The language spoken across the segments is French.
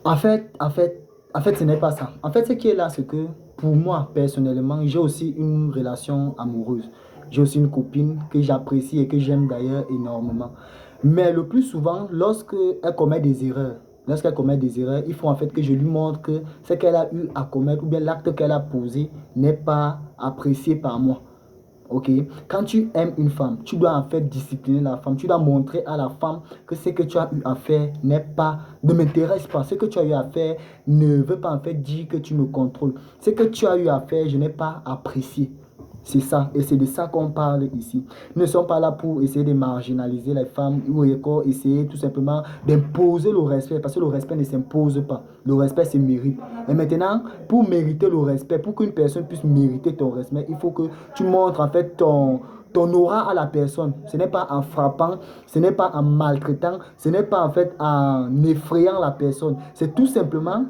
En fait, en fait, en fait, ce n'est pas ça. En fait, ce qui est là, c'est que pour moi, personnellement, j'ai aussi une relation amoureuse. J'ai aussi une copine que j'apprécie et que j'aime d'ailleurs énormément. Mais le plus souvent, lorsqu'elle commet des erreurs, lorsqu'elle commet des erreurs, il faut en fait que je lui montre que ce qu'elle a eu à commettre ou bien l'acte qu'elle a posé n'est pas apprécié par moi. Ok, quand tu aimes une femme, tu dois en fait discipliner la femme. Tu dois montrer à la femme que ce que tu as eu à faire n'est pas, ne m'intéresse pas. Ce que tu as eu à faire ne veut pas en fait dire que tu me contrôles. Ce que tu as eu à faire, je n'ai pas apprécié. C'est ça, et c'est de ça qu'on parle ici. Nous ne sommes pas là pour essayer de marginaliser les femmes ou encore essayer tout simplement d'imposer le respect, parce que le respect ne s'impose pas. Le respect se mérite. Et maintenant, pour mériter le respect, pour qu'une personne puisse mériter ton respect, il faut que tu montres en fait ton aura à la personne. Ce n'est pas en frappant, ce n'est pas en maltraitant, ce n'est pas en fait en effrayant la personne. C'est tout simplement,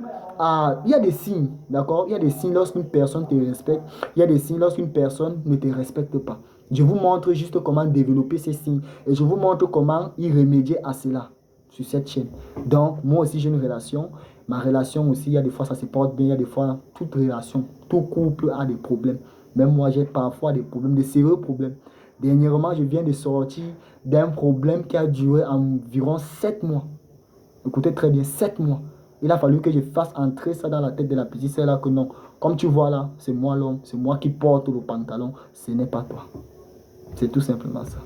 il y a des signes, d'accord? Il y a des signes lorsqu'une personne te respecte, il y a des signes lorsqu'une personne ne te respecte pas. Je vous montre juste comment développer ces signes et je vous montre comment y remédier à cela sur cette chaîne. Donc, moi aussi, j'ai une relation. Ma relation aussi, il y a des fois, ça se porte bien, il y a des fois, toute relation, tout couple a des problèmes. Même moi, j'ai parfois des problèmes, des sérieux problèmes. Dernièrement, je viens de sortir d'un problème qui a duré environ 7 mois. Écoutez très bien, 7 mois. Il a fallu que je fasse entrer ça dans la tête de la petite sœur là que non. Comme tu vois là, c'est moi l'homme, c'est moi qui porte le pantalon, ce n'est pas toi. C'est tout simplement ça.